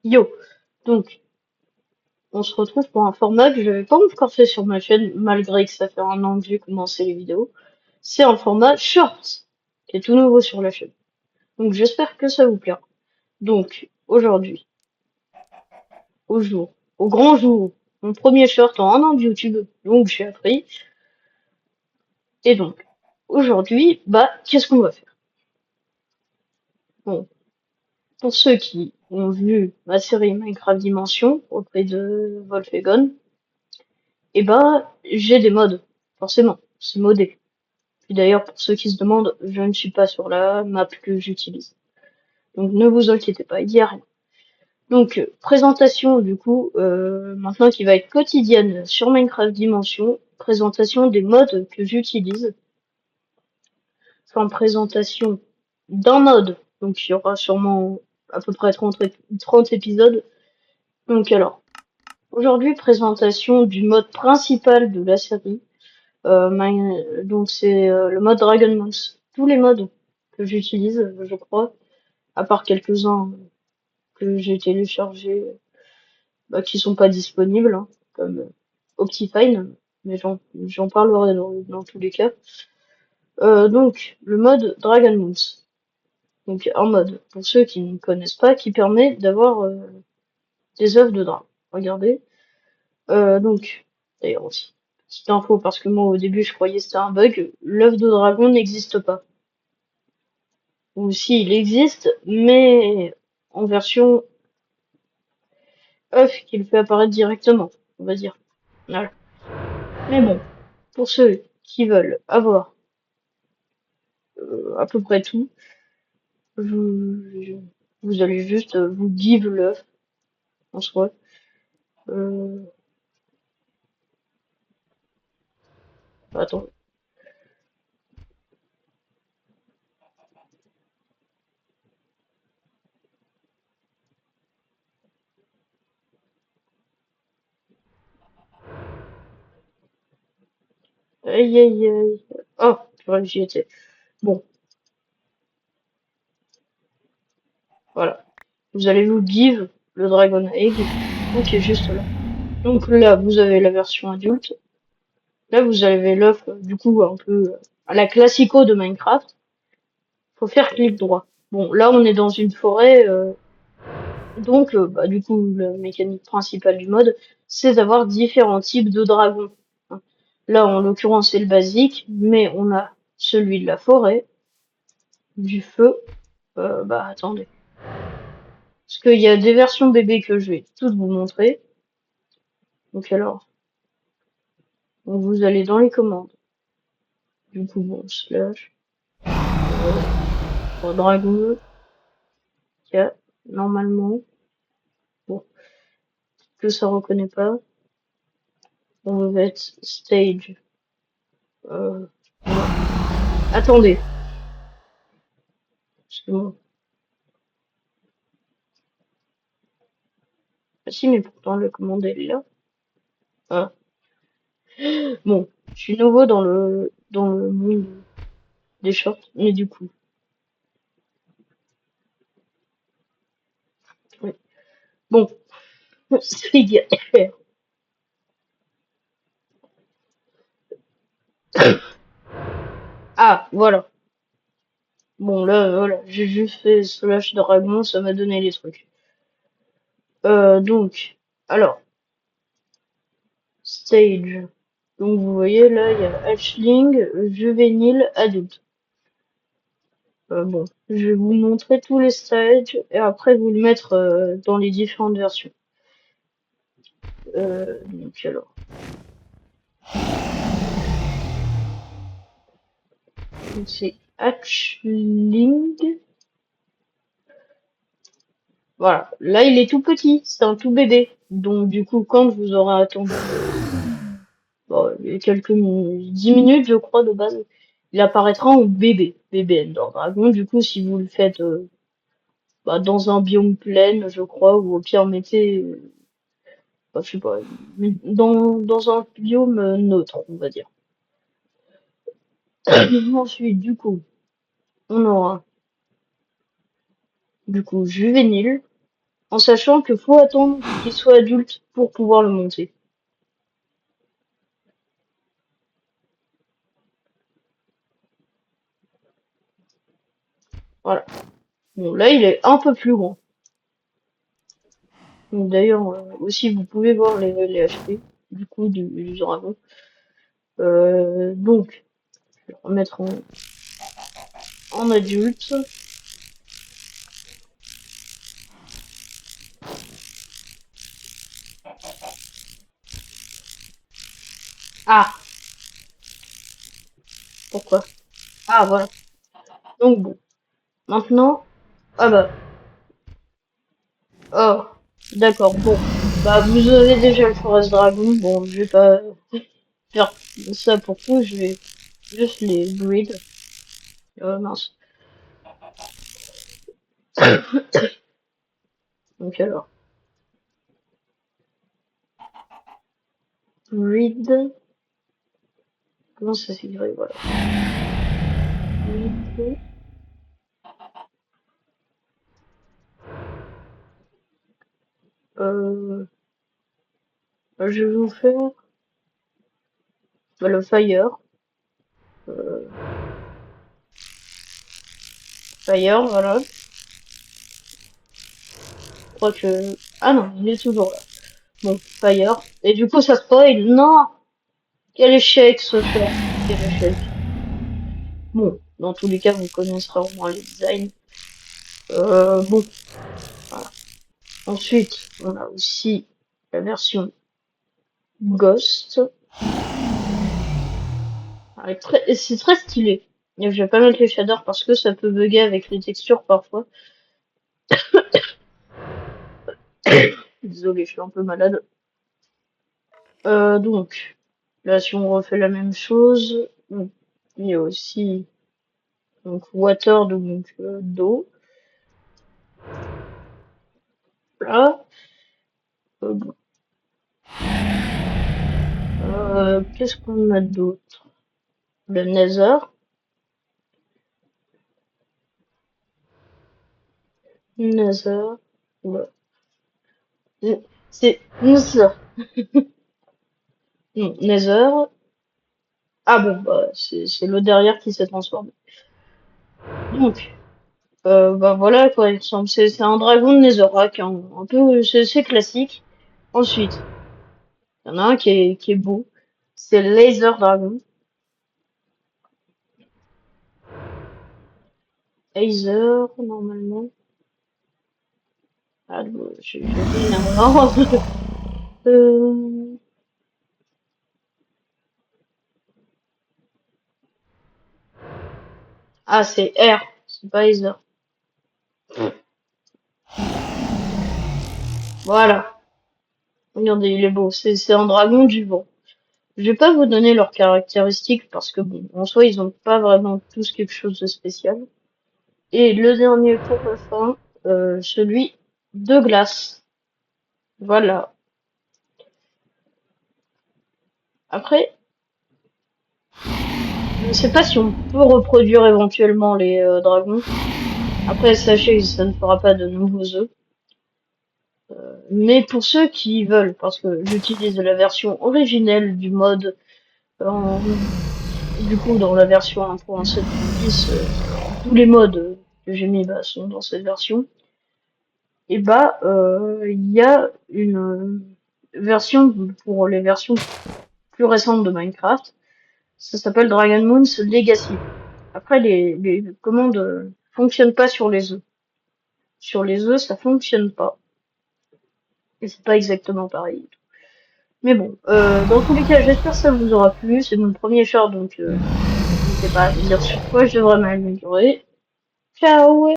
Yo, donc on se retrouve pour un format que je n'avais pas encore fait sur ma chaîne, malgré que ça fait un an que j'ai commencé les vidéos. C'est un format short, qui est tout nouveau sur la chaîne. Donc j'espère que ça vous plaira. Donc aujourd'hui, au grand jour, mon premier short en un an de YouTube, donc j'ai appris. Et donc aujourd'hui, qu'est-ce qu'on va faire? Bon, pour ceux qui ont vu ma série Minecraft Dimension auprès de Wolfegon, j'ai des mods, forcément, c'est modé. Puis d'ailleurs, pour ceux qui se demandent, je ne suis pas sur la map que j'utilise. Donc ne vous inquiétez pas, il y a rien. Donc, présentation du coup, maintenant qui va être quotidienne sur Minecraft Dimension, présentation des mods que j'utilise. Enfin, présentation d'un mode, donc il y aura sûrement à peu près 30 épisodes. Donc alors, aujourd'hui, présentation du mode principal de la série. Donc c'est le mode Dragon Mons. Tous les modes que j'utilise, je crois, à part quelques-uns que j'ai téléchargés, qui sont pas disponibles, hein, comme Optifine, mais j'en parlerai dans tous les cas. Donc le mode Dragon Mons. Donc un mode, pour ceux qui ne connaissent pas, qui permet d'avoir des œufs de dragon. Regardez. Donc, d'ailleurs aussi, petite info, parce que moi au début je croyais que c'était un bug, l'œuf de dragon n'existe pas. Ou si, il existe, mais en version œuf qui le fait apparaître directement, on va dire. Voilà. Mais bon, pour ceux qui veulent avoir à peu près tout, vous allez juste vous give l'œuf en soi. Euh, attends. Aïe aïe aïe. Oh, purée, j'y étais. Bon, voilà. Vous allez vous give le Dragon Egg, donc qui est juste là. Donc là, vous avez la version adulte. Là, vous avez l'œuf, du coup, un peu à la classico de Minecraft. Faut faire clic droit. Bon, là, on est dans une forêt, donc, du coup, la mécanique principale du mode, c'est d'avoir différents types de dragons. Hein. Là, en l'occurrence, c'est le basique, mais on a celui de la forêt, du feu. Attendez. Parce qu'il y a des versions bébés que je vais toutes vous montrer. Donc alors, vous allez dans les commandes. Du coup, bon, slash, dragon, il y a normalement, bon, que ça reconnaît pas, on va mettre stage. Euh, attendez, excusez-moi. Ah si, mais pourtant la commande elle est là. Ah. Bon, je suis nouveau dans le monde des shorts, mais du coup, oui. Bon, c'est galère. Ah, voilà. Bon, là, voilà, j'ai juste fait slash dragon, ça m'a donné les trucs. Donc, alors, stage. Donc, vous voyez, là, il y a hatchling, juvénile, adulte. Bon, je vais vous montrer tous les stages et après vous le mettre dans les différentes versions. Donc, alors, donc c'est hatchling. Voilà, là, il est tout petit, c'est un tout bébé. Donc, du coup, quand vous aurez attendu quelques 10 minutes, je crois, de base, il apparaîtra en bébé, bébé Ender Dragon. Du coup, si vous le faites dans un biome plein, je crois, ou au pire, mettez, je sais pas, dans un biome neutre, on va dire. Ensuite, du coup, on aura, du coup, juvénile. en sachant qu'il faut attendre qu'il soit adulte pour pouvoir le monter. Voilà. Bon, là, il est un peu plus grand. Donc, d'ailleurs, aussi, vous pouvez voir les HP, du coup, du dragon. Donc, je vais le remettre en adulte. Ah, pourquoi? Ah, voilà. Donc, bon. Maintenant, ah bah, oh, d'accord, bon. Bah, vous avez déjà le Forest Dragon. Bon, je vais pas faire ça pour tout, je vais juste les breed. Mince. Donc alors, breed, comment ça s'écrit, voilà. Breed, euh, je vais vous faire bah, le fire, euh, fire, voilà. Je crois que, ah non, il est toujours là. Bon, fire. Et du coup, ça spoil, non! Quel échec ce fait! Quel échec. Bon, dans tous les cas, vous connaisserez au moins les designs. Bon, voilà. Ensuite, on a aussi la version Ghost. C'est très stylé. Et je vais pas mettre les shaders parce que ça peut bugger avec les textures parfois. Désolé, je suis un peu malade. Donc, là, si on refait la même chose, il y a aussi donc water, donc d'eau. Là, bon. Qu'est-ce qu'on a d'autre? Le Nether. Nether. Ouais. C'est Nether. Non, Nether. Ah bon, bah, c'est le derrière qui s'est transformé. Donc, bah voilà quoi, il ressemble. C'est un dragon de Netherrack, hein, un peu, c'est classique. Ensuite, il y en a un qui est beau. C'est Laser Dragon. Laser, normalement. Ah, j'ai fait une erreur. Euh, Ah, c'est R, c'est pas Laser. Voilà. Regardez, il est beau. C'est un dragon du vent. Je vais pas vous donner leurs caractéristiques parce que bon, en soi, ils ont pas vraiment tous quelque chose de spécial. Et le dernier pour la fin, celui de glace. Voilà. Après, je ne sais pas si on peut reproduire éventuellement les dragons. Après, sachez que ça ne fera pas de nouveaux œufs. Mais pour ceux qui veulent, parce que j'utilise la version originelle du mode, en- du coup dans la version 1.7.10, tous les modes que j'ai mis bah, sont dans cette version. Et bah, il y a une version pour les versions plus récentes de Minecraft. Ça s'appelle Dragon Moon's Legacy. Après, les commandes fonctionnent pas sur les œufs. Sur les œufs, ça fonctionne pas. Et c'est pas exactement pareil. Mais bon, dans tous les cas, j'espère que ça vous aura plu. C'est mon premier char, donc n'hésitez pas à me dire sur quoi je devrais m'améliorer. Ciao!